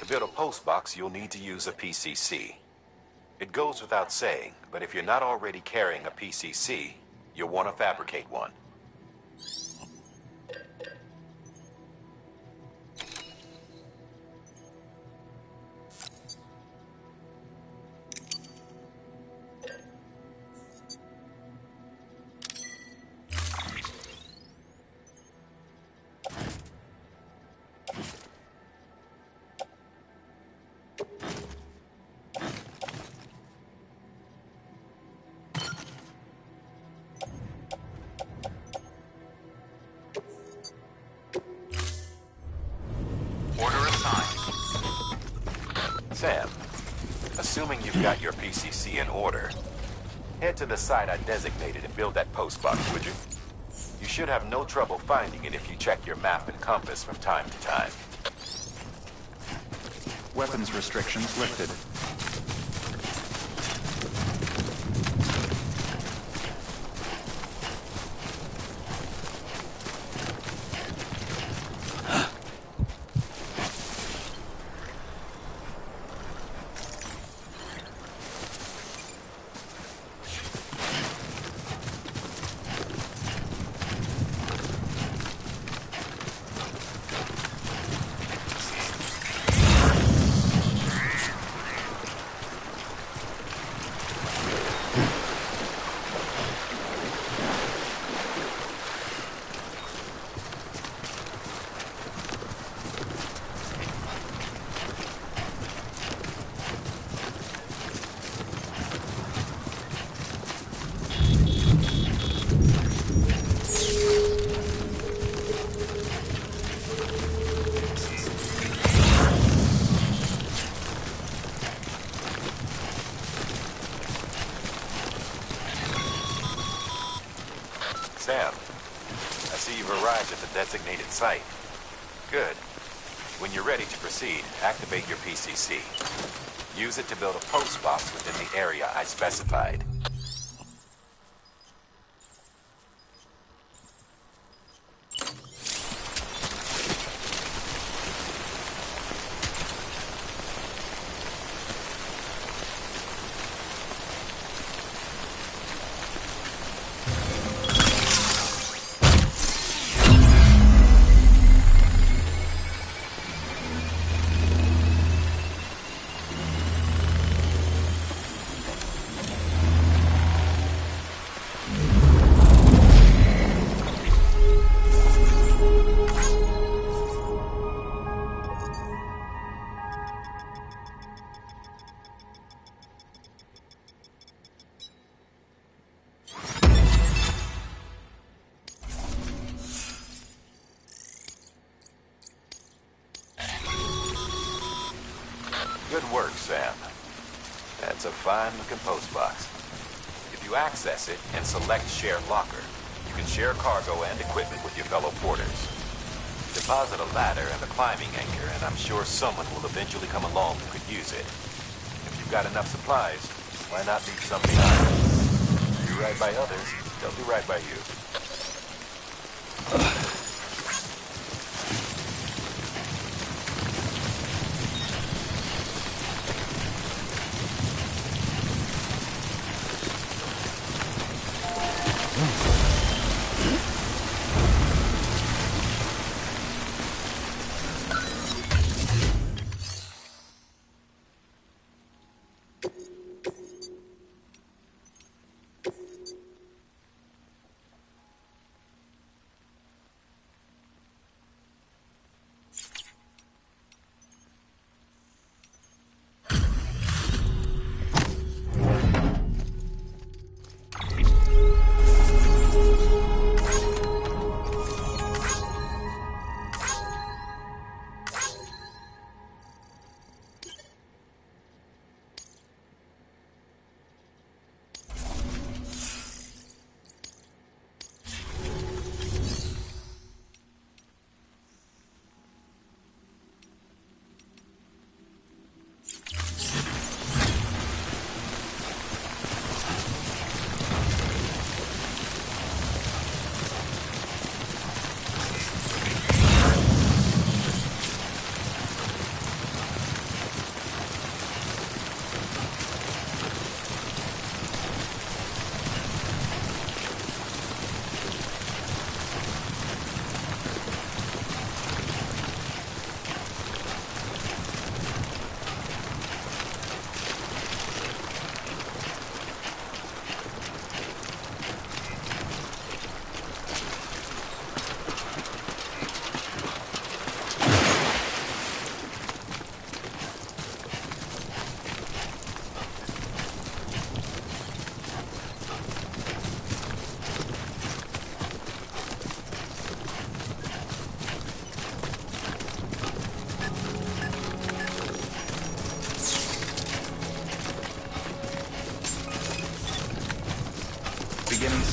build a post box, you'll need to use a PCC. It goes without saying, but if you're not already carrying a PCC, you'll want to fabricate one. Sam, assuming you've got your PCC in order, head to the site I designated and build that post box, would you? You should have no trouble finding it if you check your map and compass from time to time. Weapons restrictions lifted. Sam, I see you've arrived at the designated site. Good. When you're ready to proceed, activate your PCC. Use it to build a post box within the area I specified. Good work, Sam. That's a fine-looking post box. If you access it and select Share Locker, you can share cargo and equipment with your fellow porters. Deposit a ladder and a climbing anchor, and I'm sure someone will eventually come along who could use it. If you've got enough supplies, why not leave some behind? Do right by others, they'll do right by you.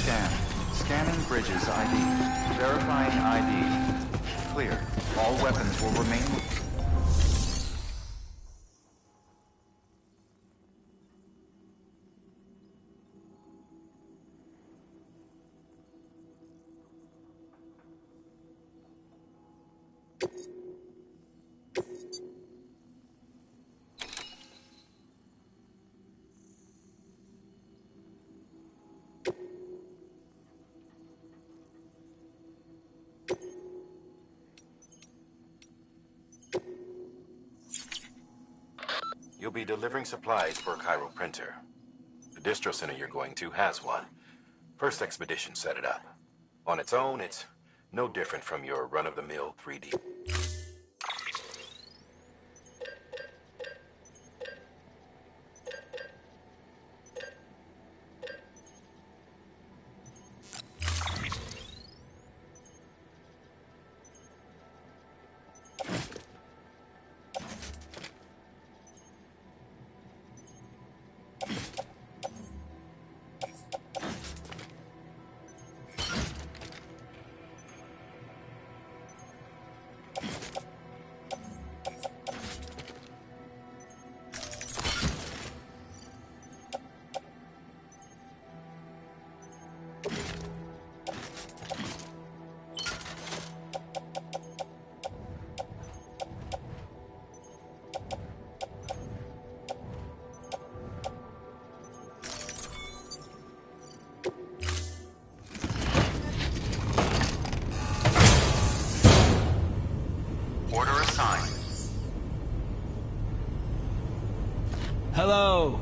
Scan. Scanning bridges ID. Verifying ID. Clear. All weapons will remain... You'll be delivering supplies for a Cairo printer. The distro center you're going to has one. First expedition set it up. On its own, it's no different from your run-of-the-mill 3D. Order assigned. Hello.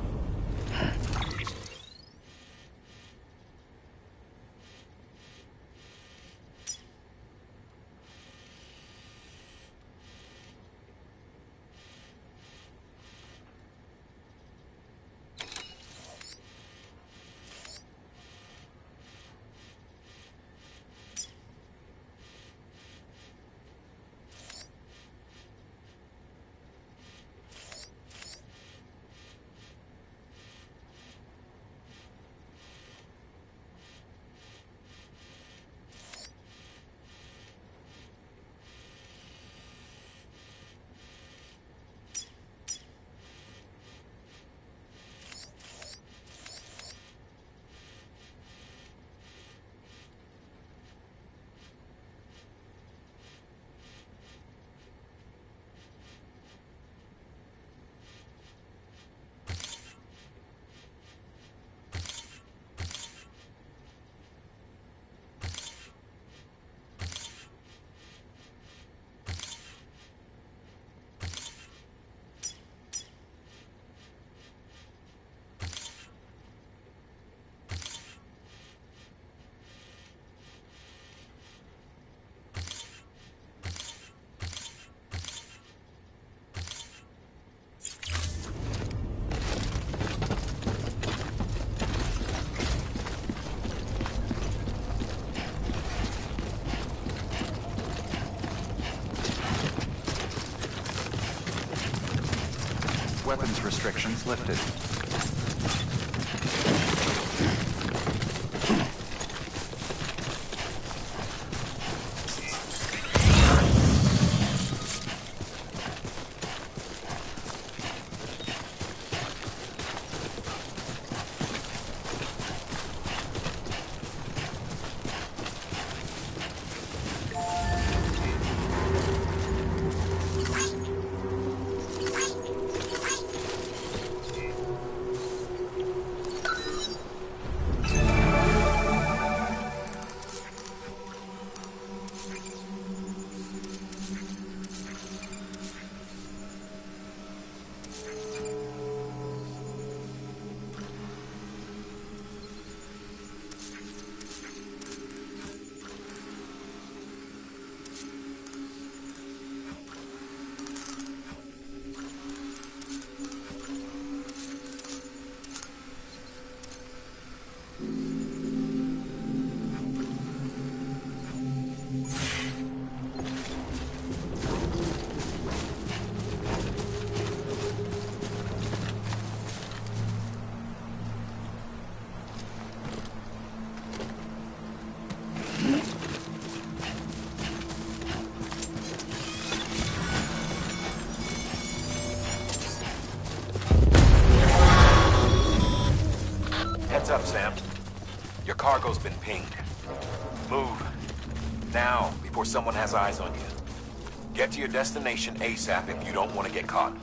Weapons restrictions lifted. Sam. Your cargo's been pinged. Move. Now, before someone has eyes on you. Get to your destination ASAP if you don't want to get caught.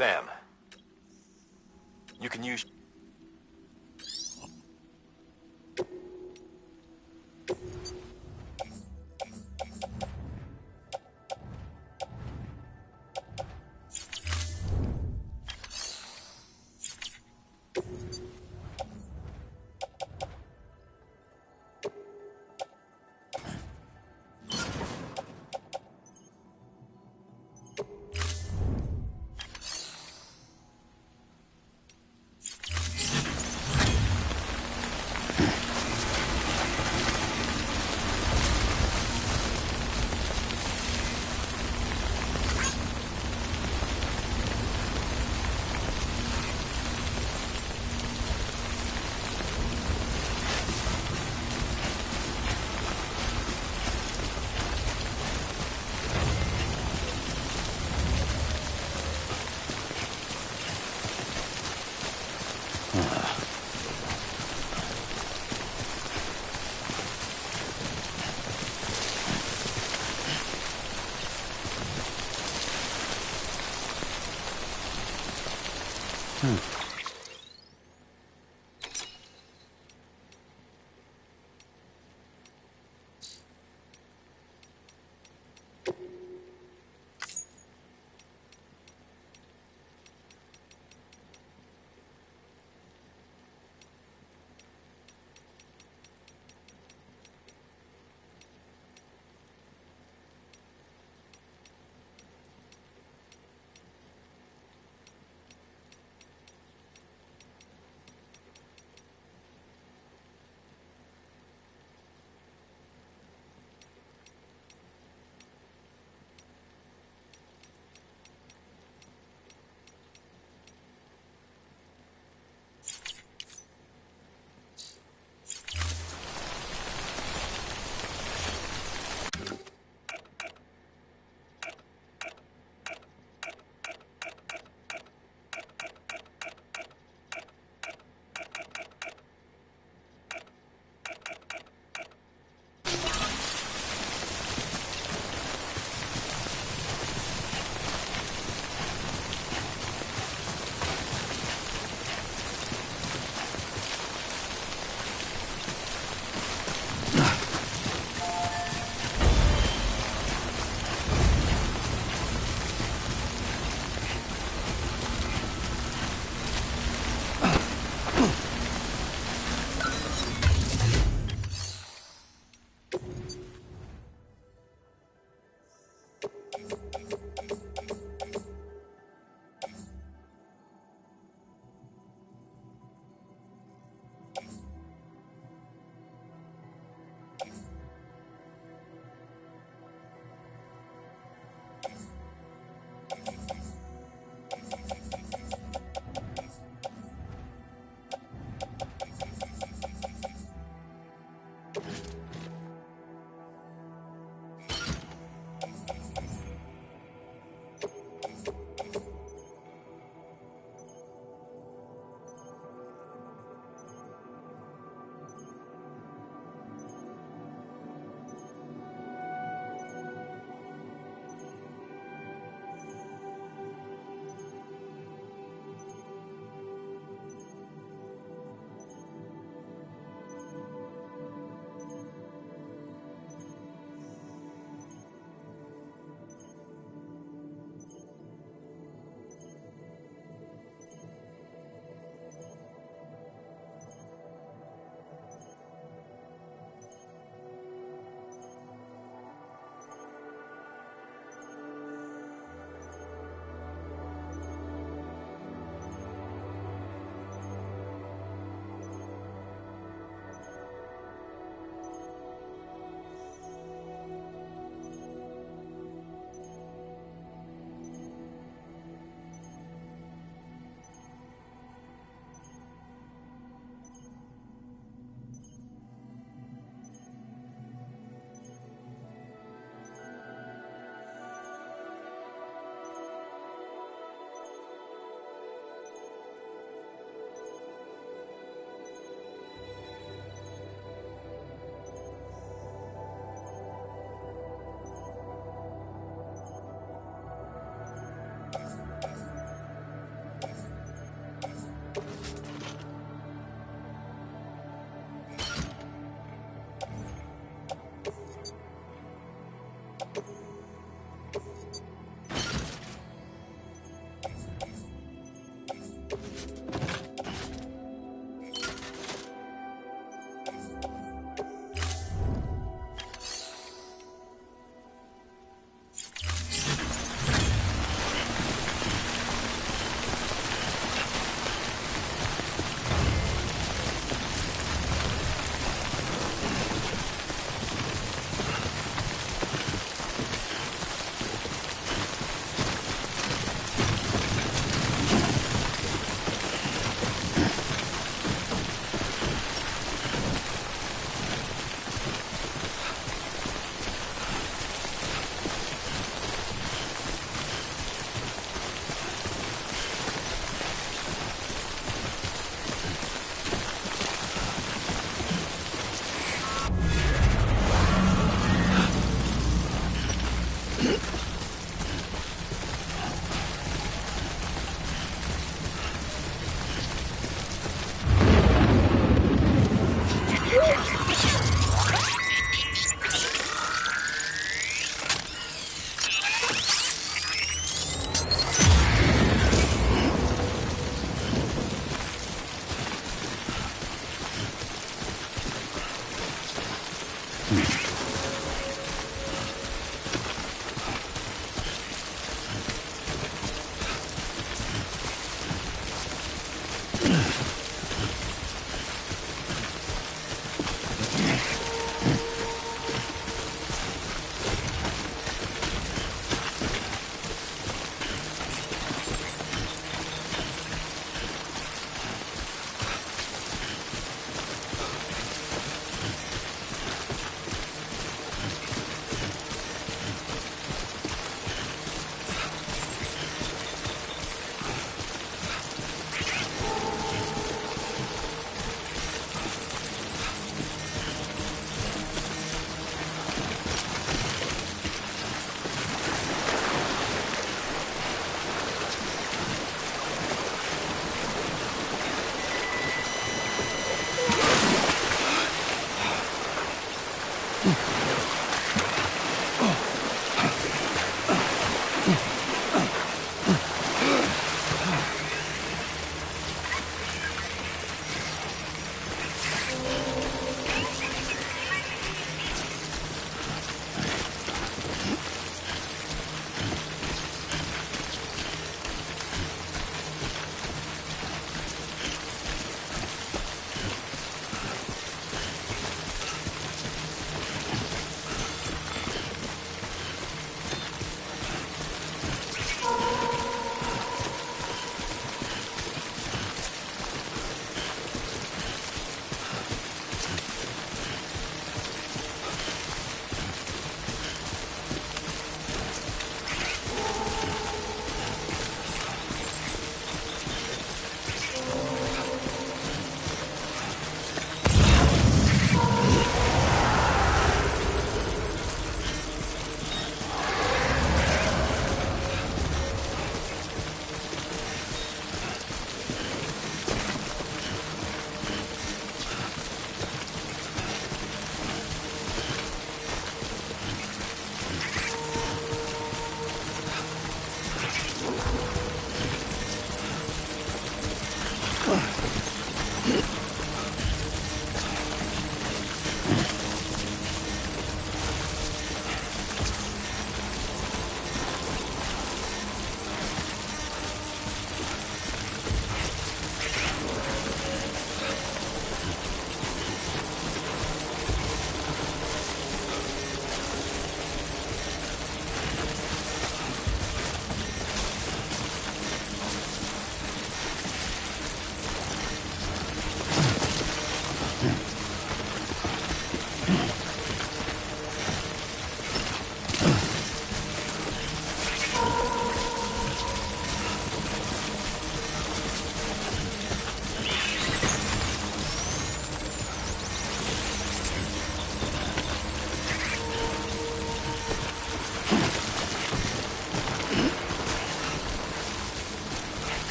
Sam, you can use...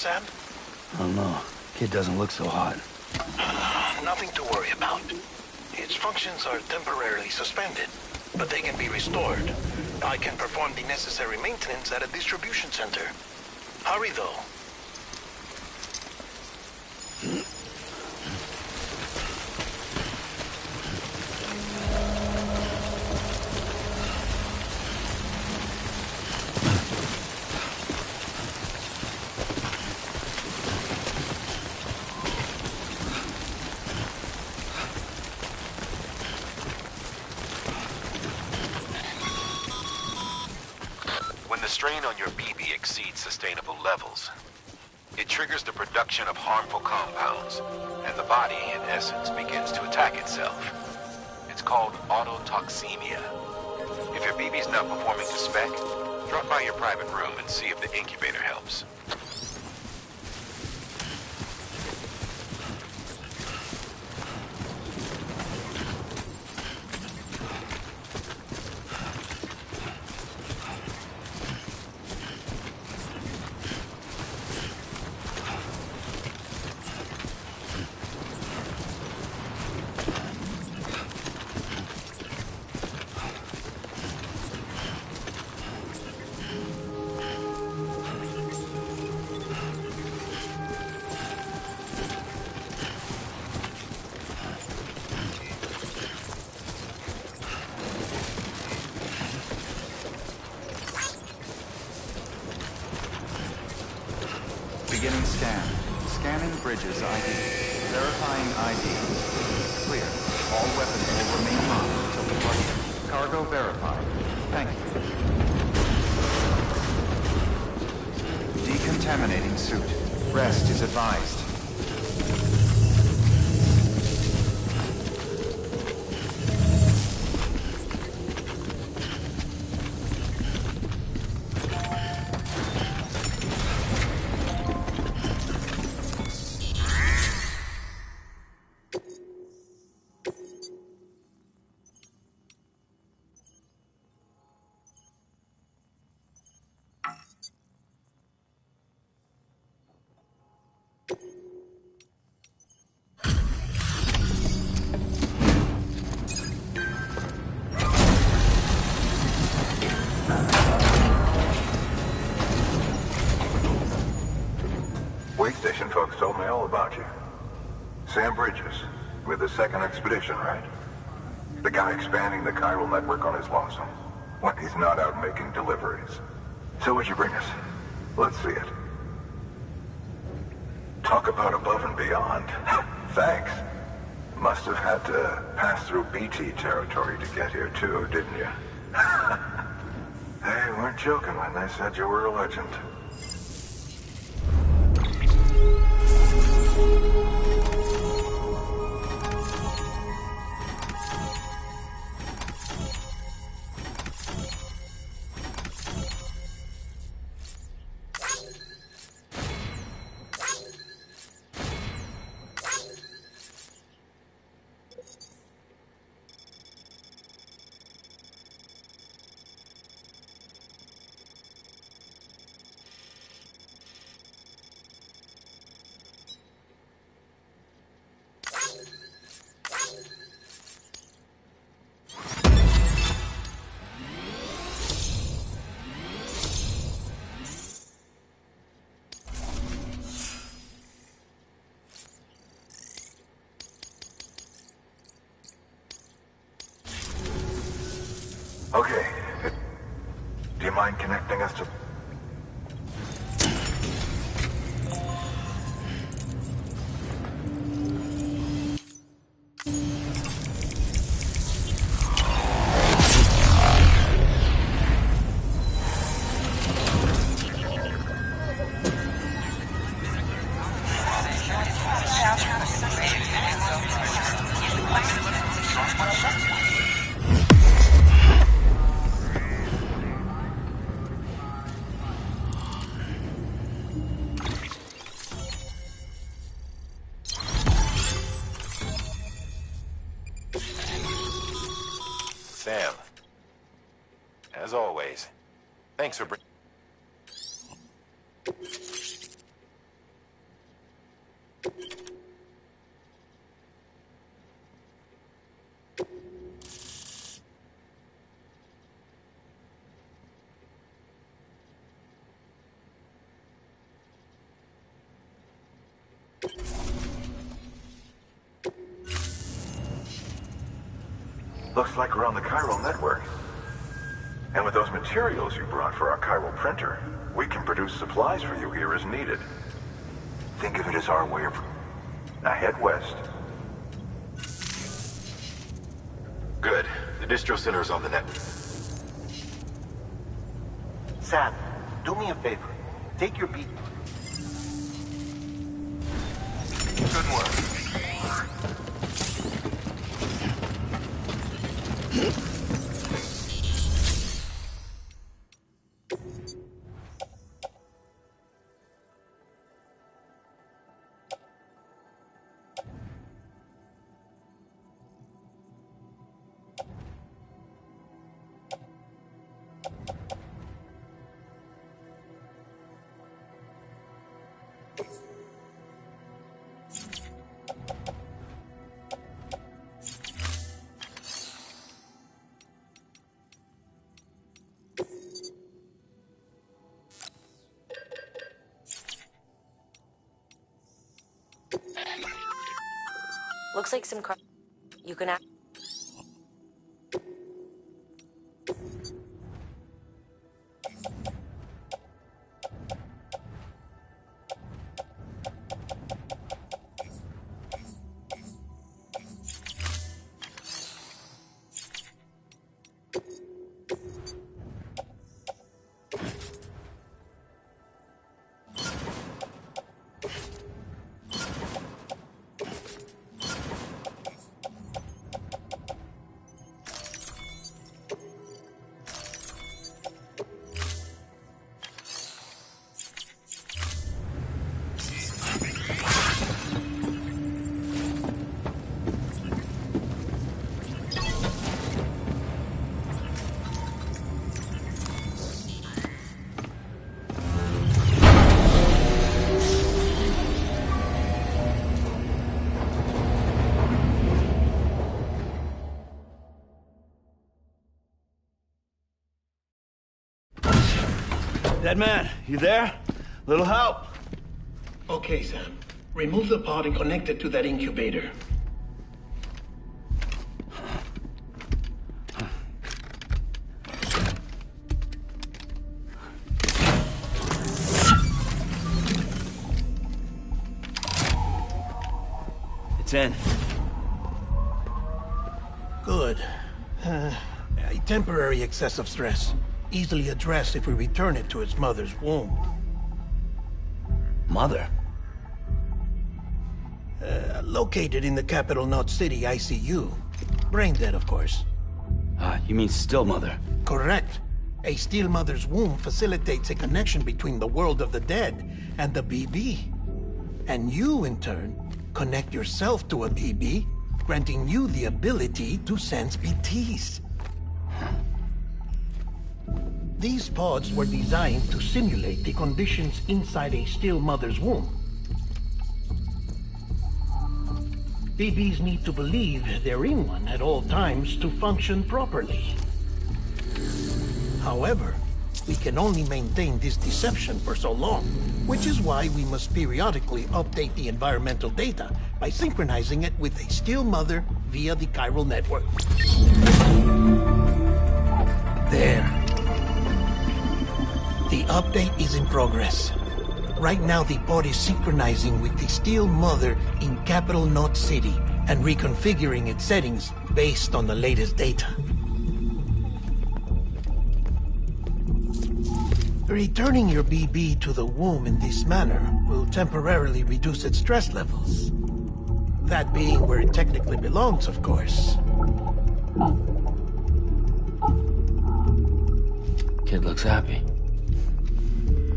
Sam? I don't know. Kid doesn't look so hot. Nothing to worry about. Its functions are temporarily suspended, but they can be restored. I can perform the necessary maintenance at a distribution center. Hurry, though. When the strain on your BB exceeds sustainable levels, it triggers the production of harmful compounds, and the body, in essence, begins to attack itself. It's called autotoxemia. If your BB's not performing to spec, drop by your private room and see if the incubator helps. Beginning scan. Scanning bridges ID. Verifying ID. Clear. All weapons will remain locked until departure. Cargo verified. Thank you. Decontaminating suit. Rest is advised. Wake station folks told me all about you. Sam Bridges, with the second expedition, right? The guy expanding the chiral network on his lonesome. When he's not out making deliveries. So what'd you bring us? Let's see it. Talk about above and beyond. Thanks. Must have had to pass through BT territory to get here too, didn't you? They weren't joking when they said you were a legend. Okay. Do you mind connecting us to... Sam, as always, thanks for bringing... Looks like we're on the chiral network. And with those materials you brought for our chiral printer, we can produce supplies for you here as needed. Think of it as our way of... Now head west. Good. The distro center is on the network. Sam, do me a favor. Take your beat. Good work. Looks like some car. You can act. Dead man, you there? Little help? Okay, Sam. Remove the pod and connect it to that incubator. It's in. Good. A temporary excess of stress. Easily addressed if we return it to its mother's womb. Mother? Located in the capital Knot City ICU. Brain dead, of course. You mean still mother? Correct. A still mother's womb facilitates a connection between the world of the dead and the BB. And you, in turn, connect yourself to a BB, granting you the ability to sense BTs. These pods were designed to simulate the conditions inside a still mother's womb. BBs need to believe they're in one at all times to function properly. However, we can only maintain this deception for so long, which is why we must periodically update the environmental data by synchronizing it with a still mother via the chiral network. There. The update is in progress. Right now, the pod is synchronizing with the still mother in capital Knot City and reconfiguring its settings based on the latest data. Returning your BB to the womb in this manner will temporarily reduce its stress levels. That being where it technically belongs, of course. Kid looks happy.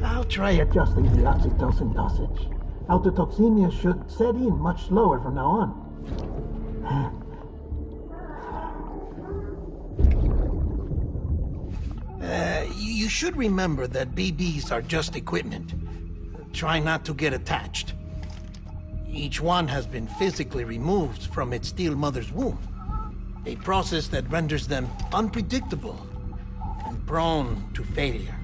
I'll try adjusting the oxytocin dosage. Autotoxemia should set in much slower from now on. You should remember that BBs are just equipment. Try not to get attached. Each one has been physically removed from its still mother's womb. A process that renders them unpredictable and prone to failure.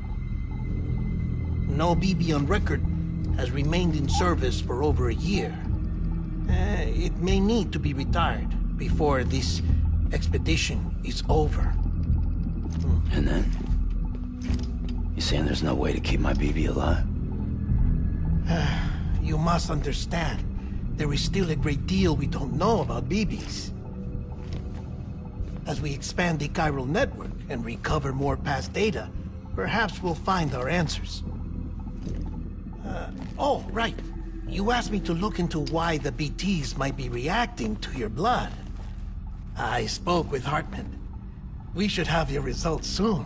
No BB on record has remained in service for over a year. It may need to be retired before this expedition is over. And then? You saying there's no way to keep my BB alive? You must understand, there is still a great deal we don't know about BBs. As we expand the chiral network and recover more past data, perhaps we'll find our answers. Oh, right. You asked me to look into why the BTs might be reacting to your blood. I spoke with Hartman. We should have your results soon.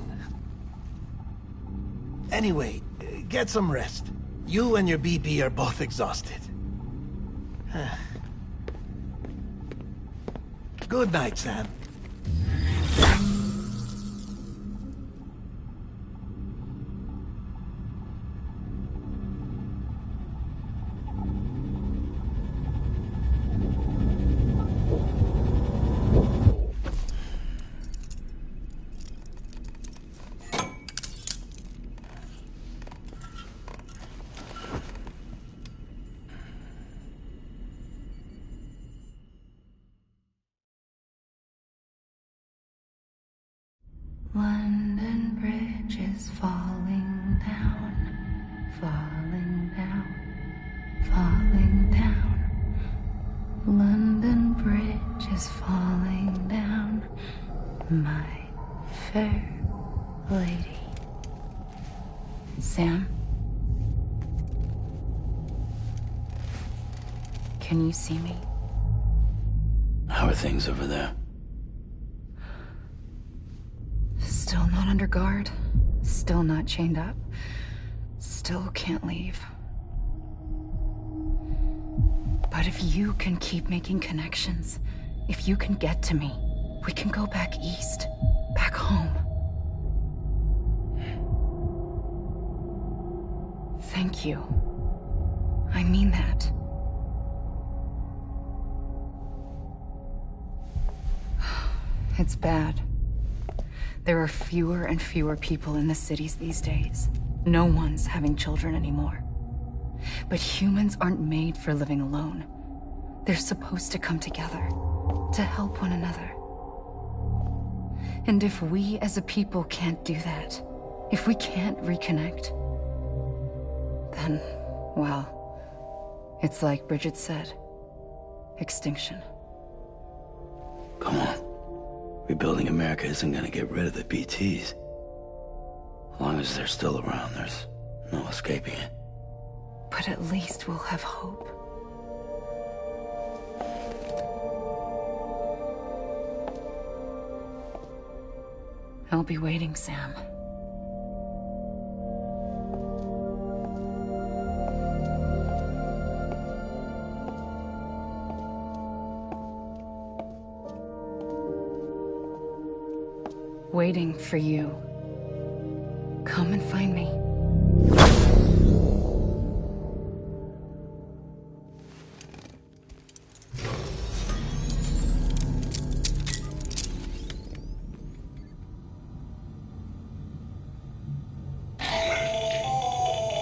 Anyway, get some rest. You and your BB are both exhausted. Good night, Sam. London Bridge is falling down, falling down, falling down. London Bridge is falling down, my fair lady. Sam? Can you see me? How are things over there? Still not under guard, still not chained up, still can't leave. But if you can keep making connections, if you can get to me, we can go back east, back home. Thank you. I mean that. It's bad. There are fewer and fewer people in the cities these days. No one's having children anymore. But humans aren't made for living alone. They're supposed to come together, to help one another. And if we as a people can't do that, if we can't reconnect, then, well, it's like Bridget said, extinction. Come on. Rebuilding America isn't gonna get rid of the BTs. As long as they're still around, there's no escaping it. But at least we'll have hope. I'll be waiting, Sam. Waiting for you. Come and find me.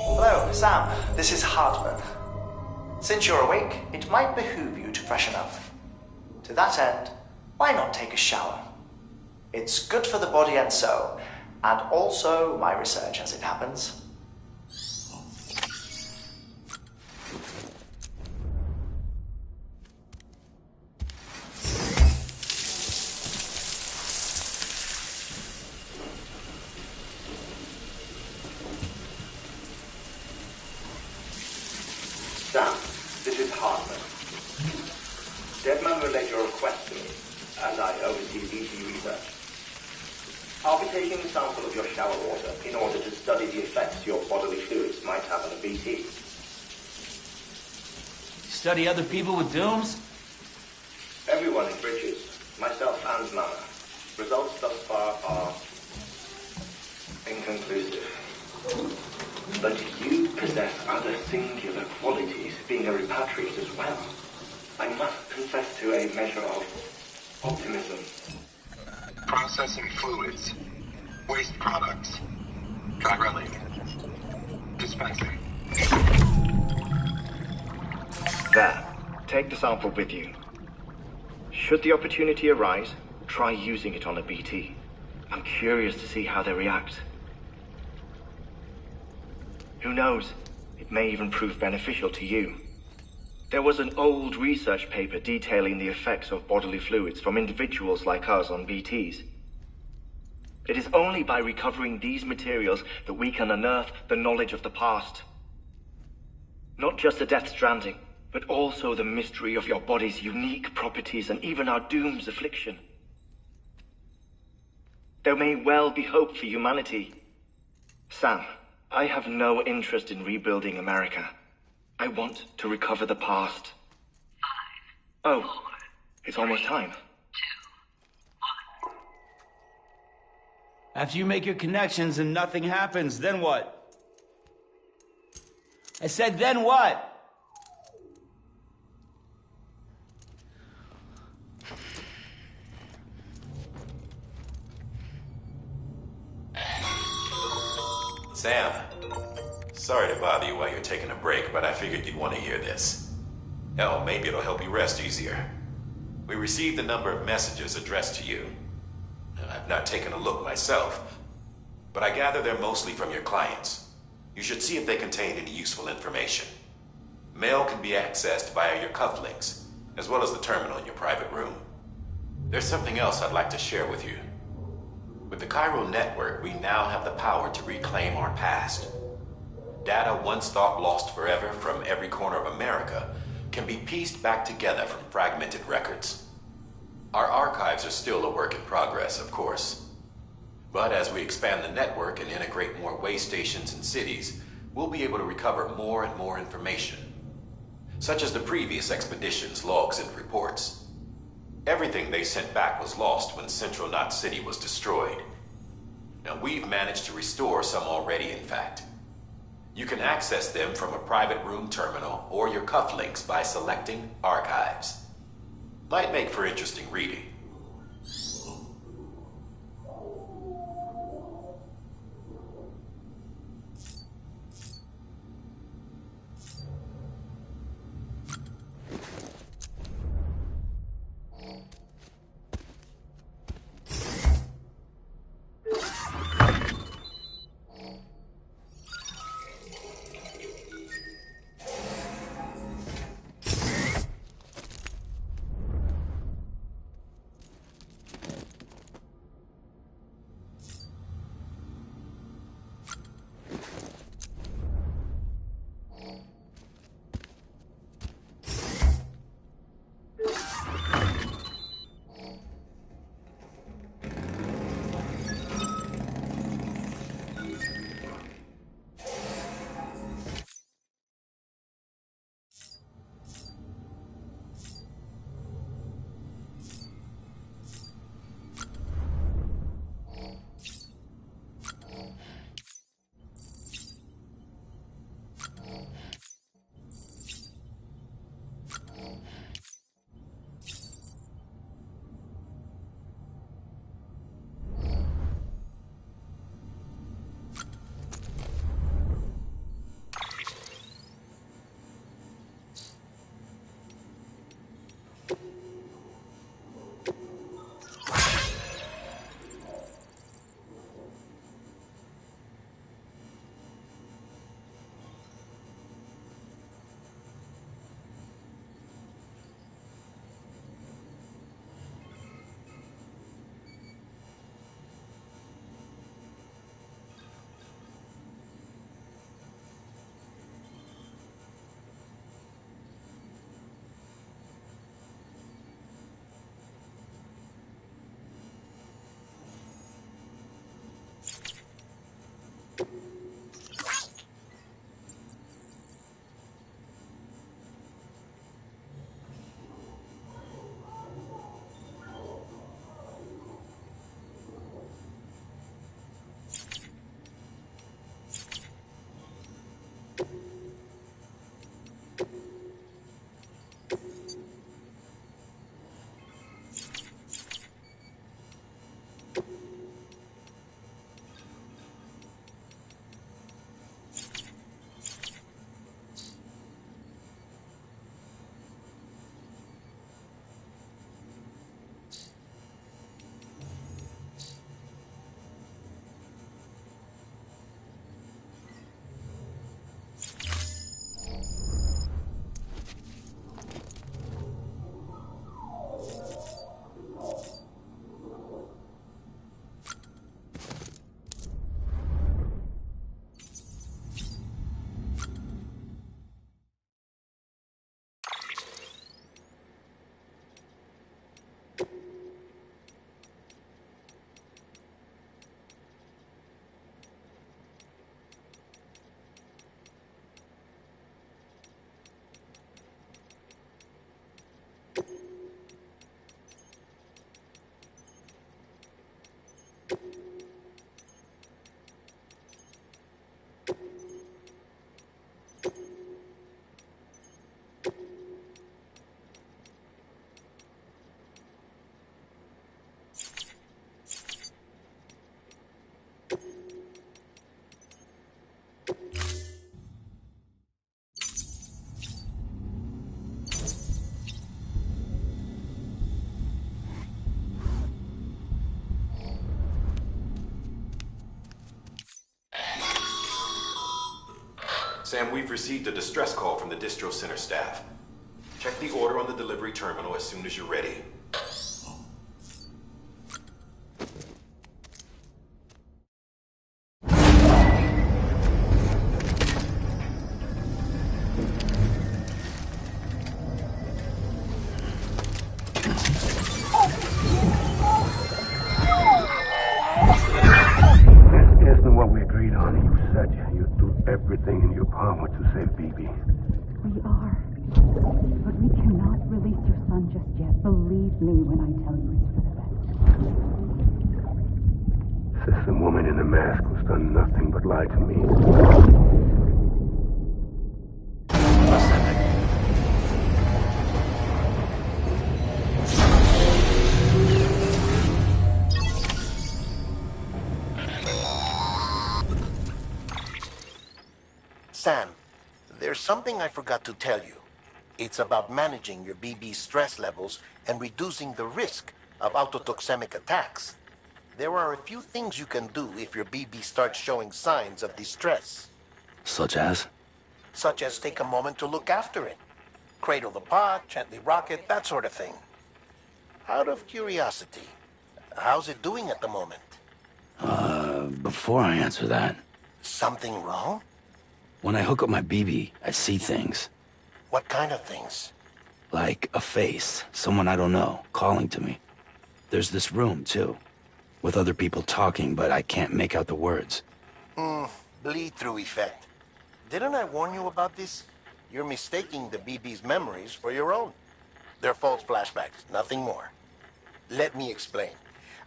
Hello, Sam. This is Hartman. Since you're awake, it might behoove you to freshen up. To that end, why not take a shower? It's good for the body and soul, and also my research as it happens. Sam, this is Hartman. Deadman relayed your request to me, as I oversee BT research. I'll be taking a sample of your shower water in order to study the effects your bodily fluids might have on a BT. Study other people with dooms? Everyone in Bridges, myself and Mama. Results thus far are inconclusive. But you possess other singular qualities, being a repatriate as well. I must confess to a measure of optimism. Processing fluids. Waste products. Drilling. Dispensing. There. Take the sample with you. Should the opportunity arise, try using it on a BT. I'm curious to see how they react. Who knows? It may even prove beneficial to you. There was an old research paper detailing the effects of bodily fluids from individuals like us on BTs. It is only by recovering these materials that we can unearth the knowledge of the past. Not just the Death Stranding, but also the mystery of your body's unique properties and even our doom's affliction. There may well be hope for humanity. Sam, I have no interest in rebuilding America. I want to recover the past. 5, 4, oh, it's almost time. 2, 1. After you make your connections and nothing happens, then what? I said, then what? Sam, sorry to bother you while you're taking a break, but I figured you'd want to hear this. Hell, maybe it'll help you rest easier. We received a number of messages addressed to you. I've not taken a look myself, but I gather they're mostly from your clients. You should see if they contain any useful information. Mail can be accessed via your cufflinks, as well as the terminal in your private room. There's something else I'd like to share with you. With the chiral network, we now have the power to reclaim our past. Data once thought lost forever from every corner of America can be pieced back together from fragmented records. Our archives are still a work in progress, of course. But as we expand the network and integrate more way stations and cities, we'll be able to recover more and more information, such as the previous expedition's logs and reports. Everything they sent back was lost when Central Knot City was destroyed. Now, we've managed to restore some already, in fact. You can access them from a private room terminal or your cufflinks by selecting Archives. Might make for interesting reading. Sam, we've received a distress call from the distro center staff. Check the order on the delivery terminal as soon as you're ready. Everything in your power to save BB. We are. But we cannot release your son just yet. Believe me when I tell you it's for the best. Says the woman in the mask who's done nothing but lie to me. Sam, there's something I forgot to tell you. It's about managing your BB stress levels and reducing the risk of autotoxemic attacks. There are a few things you can do if your BB starts showing signs of distress. Such as? Such as take a moment to look after it. Cradle the pot, gently rock it, that sort of thing. Out of curiosity, how's it doing at the moment? Before I answer that... Something wrong? When I hook up my BB, I see things. What kind of things? Like a face, someone I don't know, calling to me. There's this room, too, with other people talking, but I can't make out the words. Bleed-through effect. Didn't I warn you about this? You're mistaking the BB's memories for your own. They're false flashbacks, nothing more. Let me explain.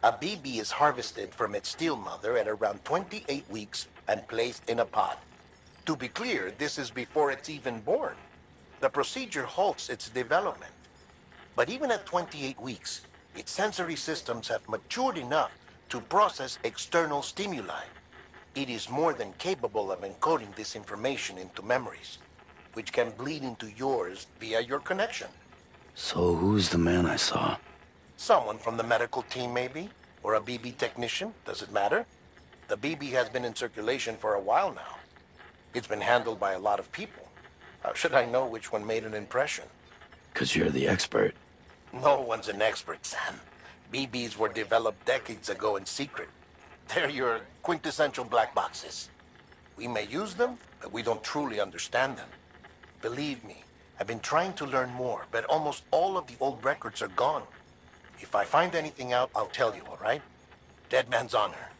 A BB is harvested from its steel mother at around 28 weeks and placed in a pot. To be clear, this is before it's even born. The procedure halts its development. But even at 28 weeks, its sensory systems have matured enough to process external stimuli. It is more than capable of encoding this information into memories, which can bleed into yours via your connection. So who's the man I saw? Someone from the medical team, maybe? Or a BB technician? Does it matter? The BB has been in circulation for a while now. It's been handled by a lot of people. How should I know which one made an impression? 'Cause you're the expert. No one's an expert, Sam. BBs were developed decades ago in secret. They're your quintessential black boxes. We may use them, but we don't truly understand them. Believe me, I've been trying to learn more, but almost all of the old records are gone. If I find anything out, I'll tell you, all right? Dead man's honor.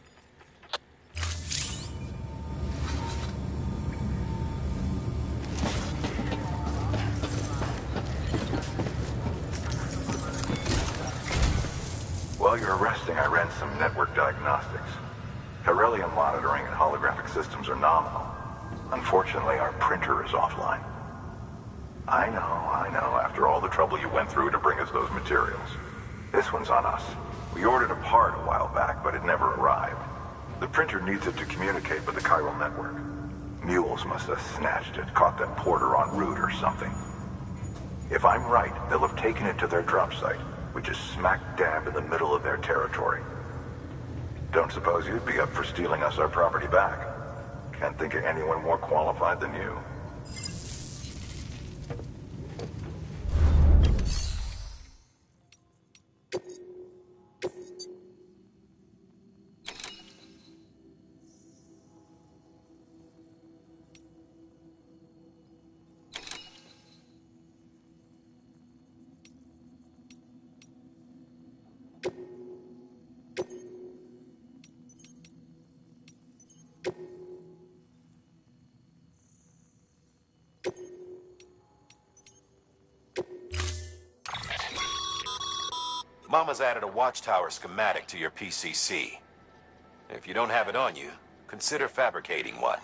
While you're resting, I ran some network diagnostics. Beryllium monitoring and holographic systems are nominal. Unfortunately, our printer is offline. I know, after all the trouble you went through to bring us those materials. This one's on us. We ordered a part a while back, but it never arrived. The printer needs it to communicate with the chiral network. Mules must have snatched it, caught that porter en route or something. If I'm right, they'll have taken it to their drop site, which is smack dab in the middle of their territory. Don't suppose you'd be up for stealing us our property back? Can't think of anyone more qualified than you. Mama's added a watchtower schematic to your PCC. If you don't have it on you, consider fabricating one.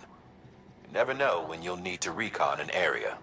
You never know when you'll need to recon an area.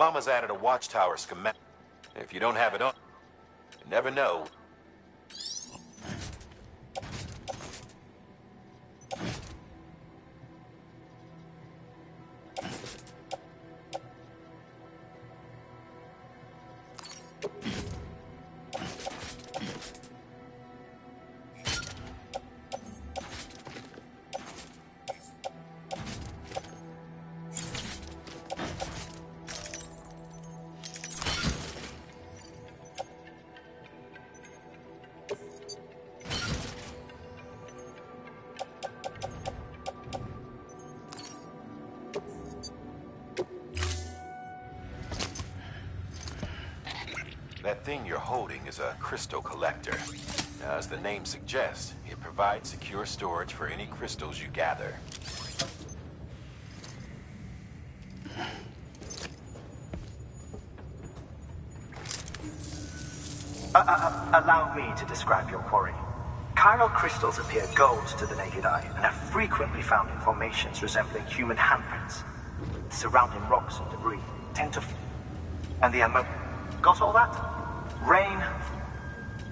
Mama's added a watchtower schematic. If you don't have it on, you never know. That thing you're holding is a crystal collector. Now, as the name suggests, it provides secure storage for any crystals you gather. Allow me to describe your quarry. Chiral crystals appear gold to the naked eye and are frequently found in formations resembling human handprints. Surrounding rocks and debris tend to... And the ammo... Got all that? Rain.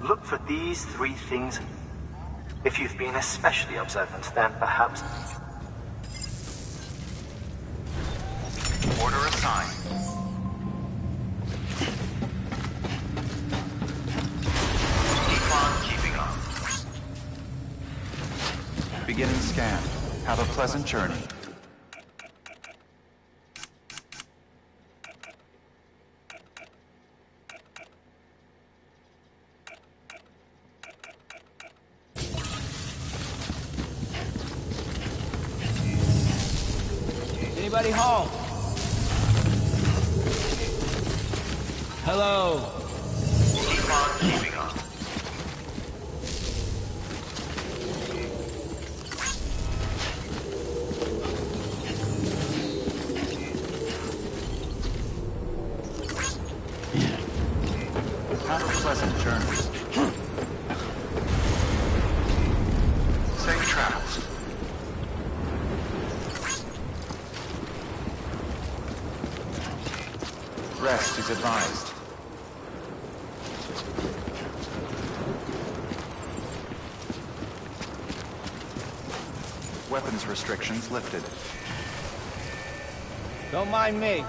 Look for these three things. If you've been especially observant, then perhaps... Order assigned. Keeping on. Beginning scan. Have a pleasant journey. Anybody home? Hello. Keep on keeping on. Have a pleasant journey. Safe travels. Rest is advised. Weapons restrictions lifted. Don't mind me.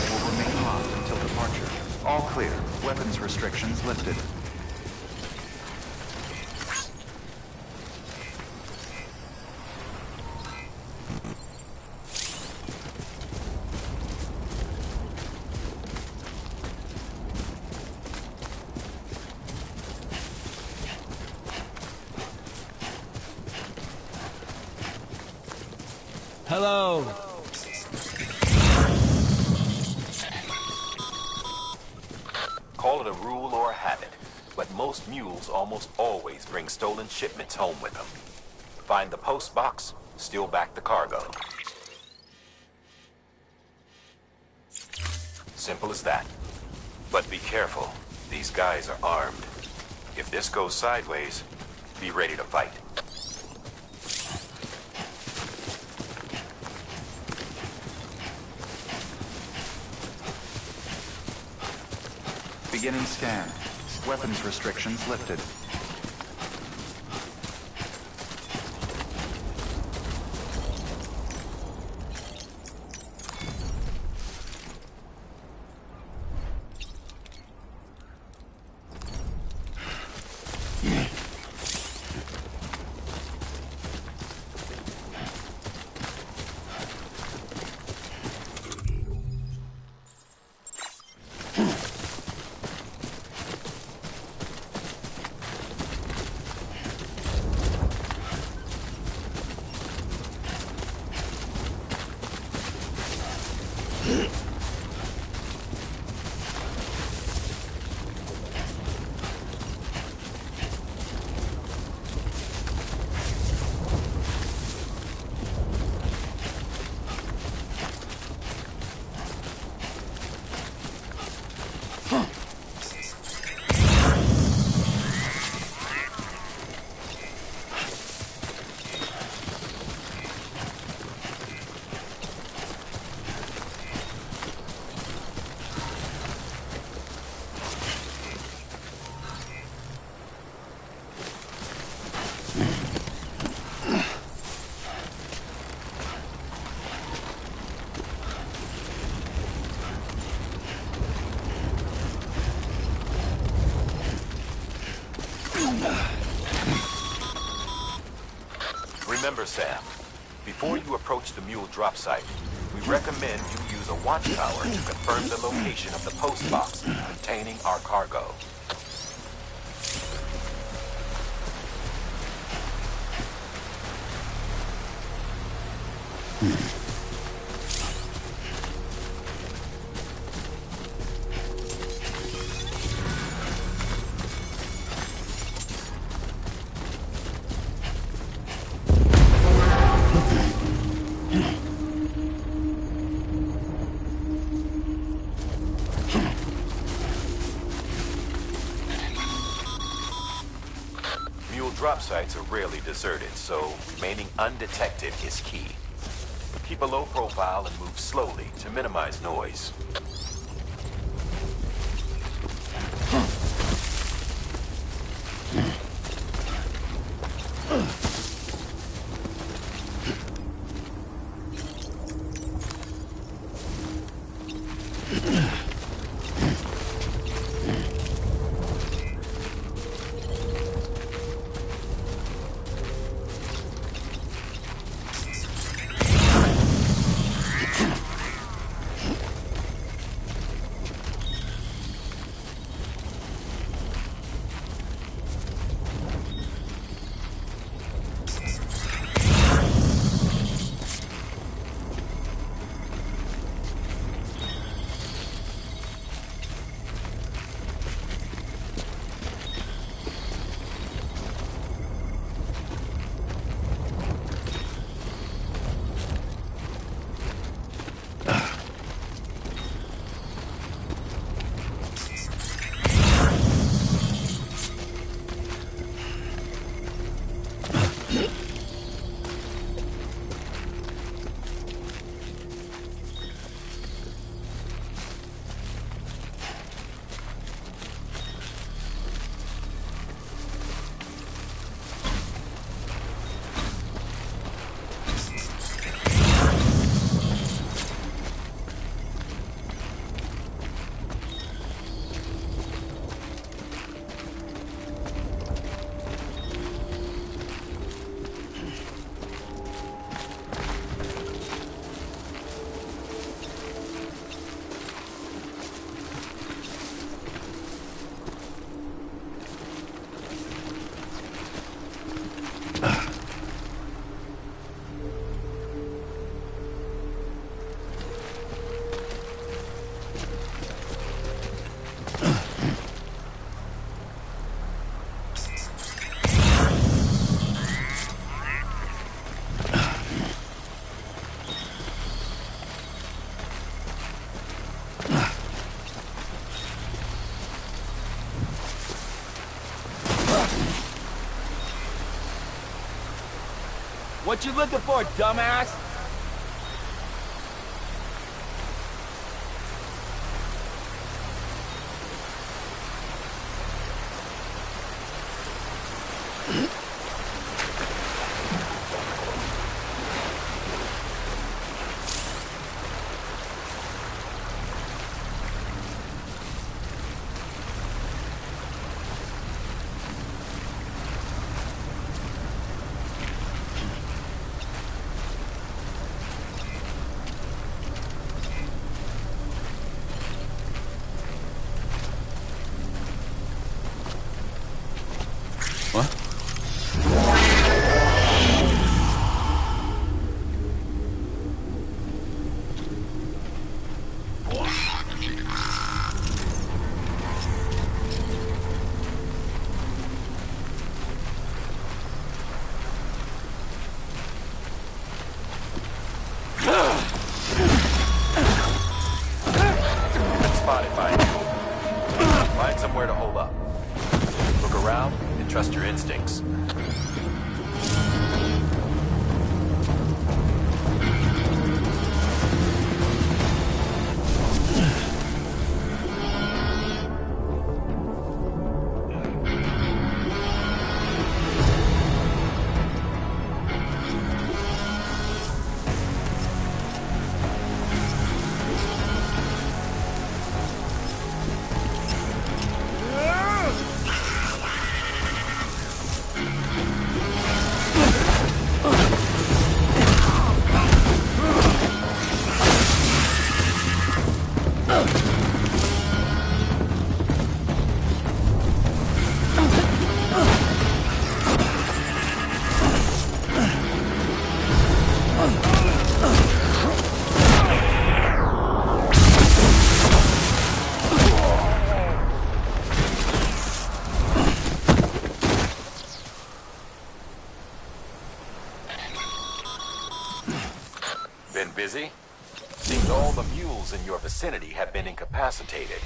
will remain locked until departure. All clear. Weapons restrictions lifted. Hello. Call it a rule or a habit, but most mules almost always bring stolen shipments home with them. Find the post box, steal back the cargo. Simple as that. But be careful. These guys are armed. If this goes sideways, be ready to fight. Beginning scan. Weapons restrictions lifted. Remember, Sam, before you approach the mule drop site, we recommend you use a watchtower to confirm the location of the post box containing our cargo. Drop sites are rarely deserted, so remaining undetected is key. Keep a low profile and move slowly to minimize noise. What you looking for, dumbass? Spotted by you. Find somewhere to hold up. Look around and trust your instincts. Been busy? Seems all the mules in your vicinity have been incapacitated.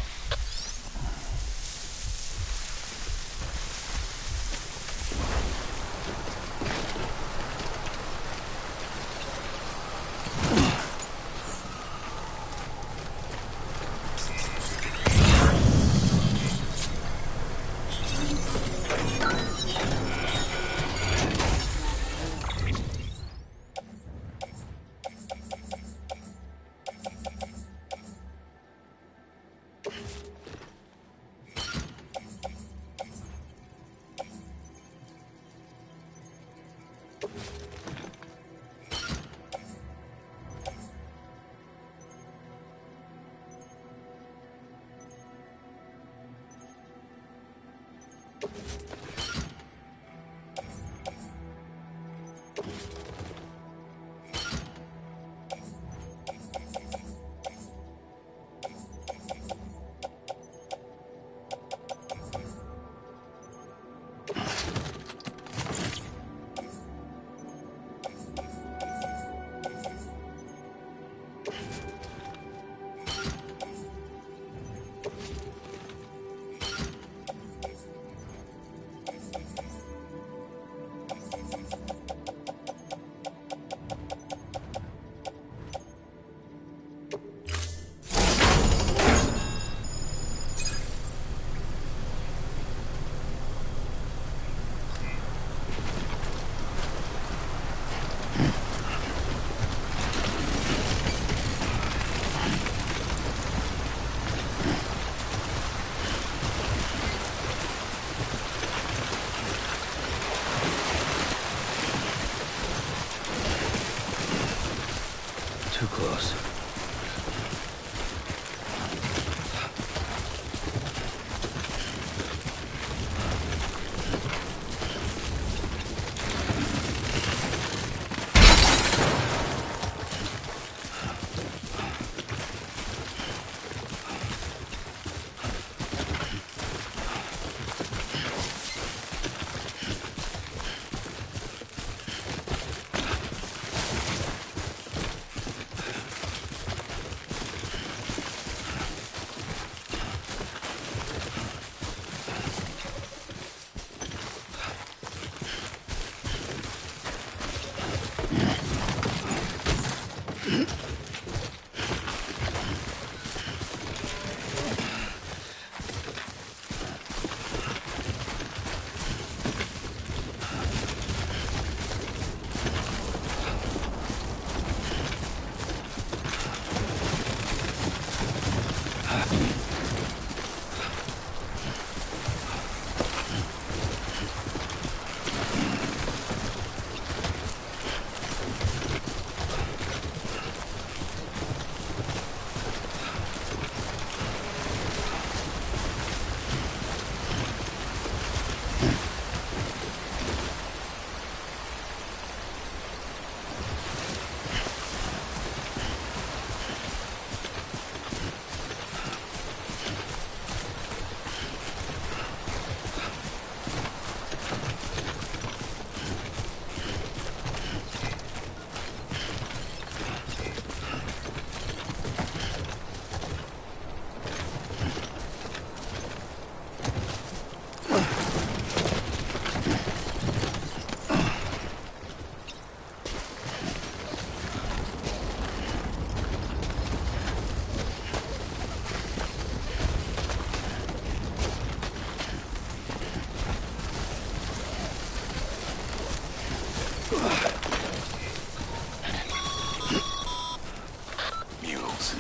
Mules.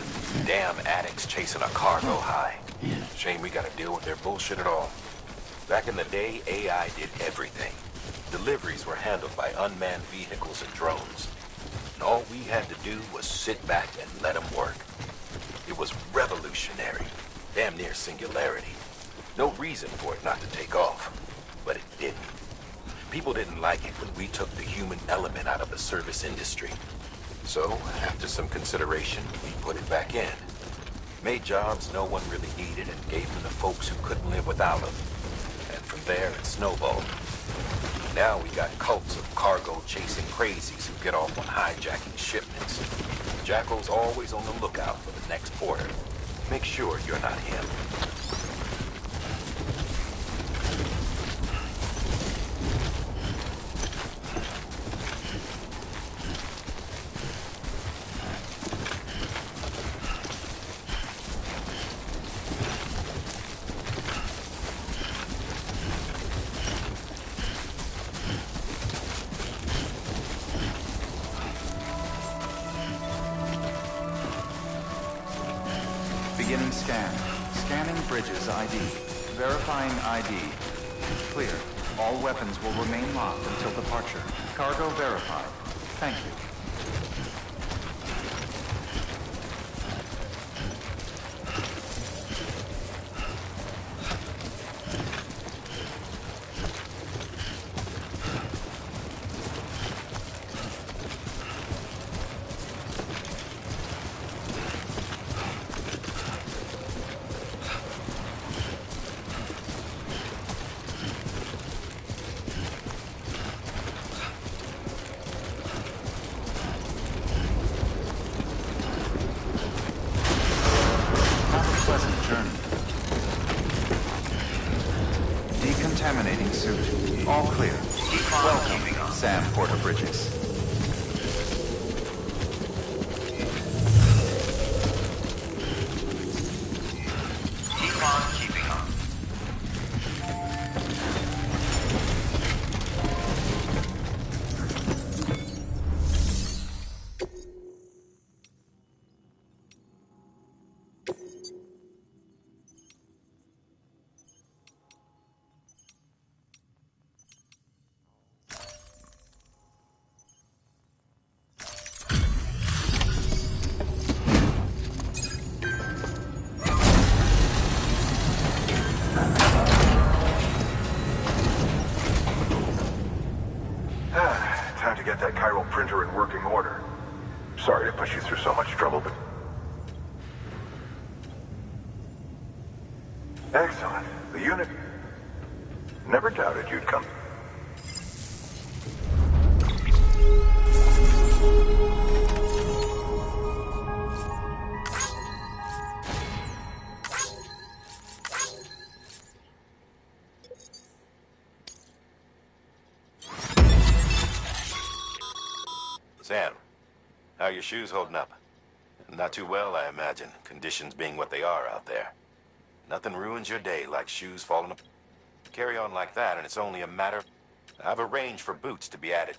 Damn addicts chasing a cargo high. Shame we gotta deal with their bullshit at all. Back in the day, AI did everything. Deliveries were handled by unmanned vehicles and drones. And all we had to do was sit back and let them work. It was revolutionary. Damn near singularity. No reason for it not to take off. But it didn't. People didn't like it when we took the human element out of the service industry. So, after some consideration, we put it back in. Made jobs no one really needed and gave them to folks who couldn't live without them. And from there, it snowballed. Now we got cults of cargo-chasing crazies who get off on hijacking shipments. Jackal's always on the lookout for the next porter. Make sure you're not him. Beginning scan. Scanning bridges ID. Verifying ID. Clear. All weapons will remain locked until departure. Cargo verified. Thank you. Decontaminating suit. All clear. Welcome, Sam Porter Bridges. Keep on keeping on. Time to get that chiral printer in working order. Sorry to push you through so much trouble, but... Excellent. The unit... Never doubted you'd come. Sam, how are your shoes holding up? Not too well, I imagine, conditions being what they are out there. Nothing ruins your day like shoes falling apart. Carry on like that, and it's only a matter of... I've arranged for boots to be added.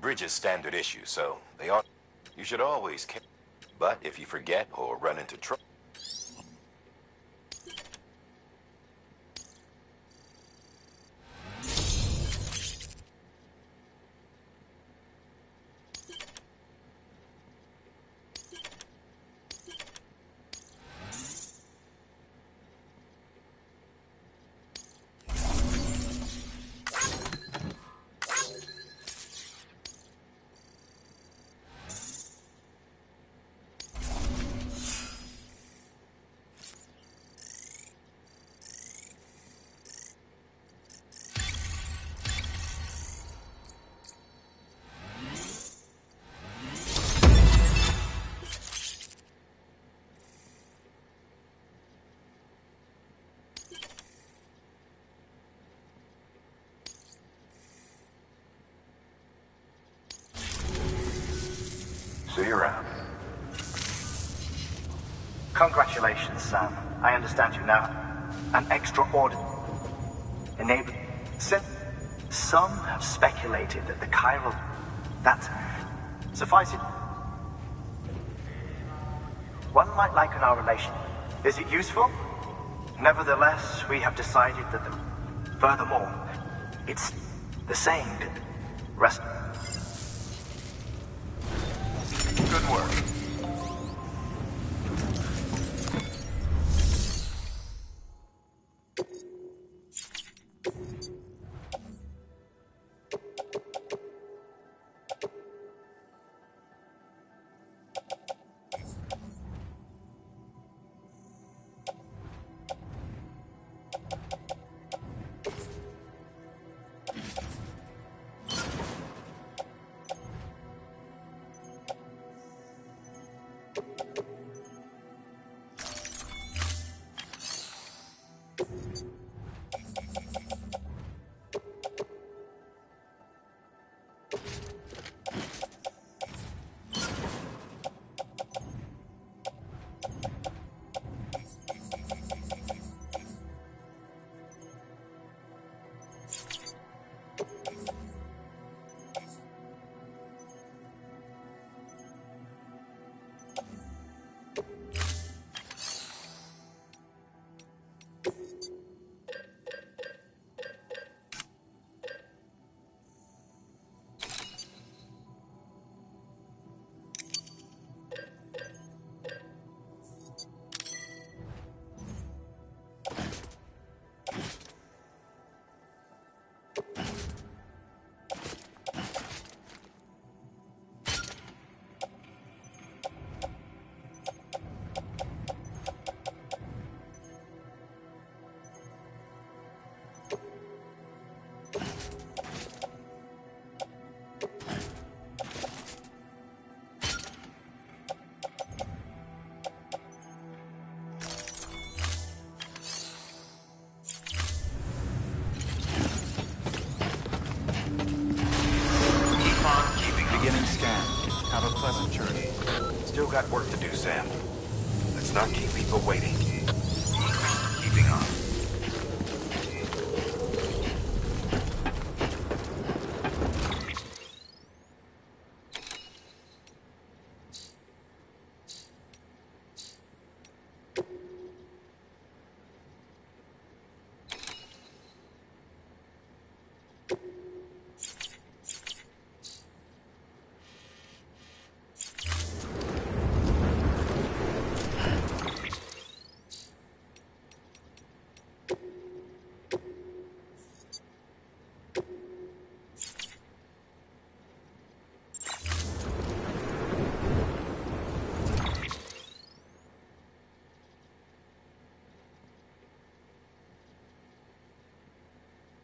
Bridges standard issue, so they ought... You should always carry... But if you forget or run into trouble... Congratulations, Sam. I understand you now. An extraordinary... Some have speculated that the chiral... That... Suffice it... One might liken our relation. Is it useful? Nevertheless, we have decided that the... Furthermore, it's the same. Rest... Good work. Beginning scan. Have a pleasant journey. Still got work to do, Sam. Let's not keep people waiting.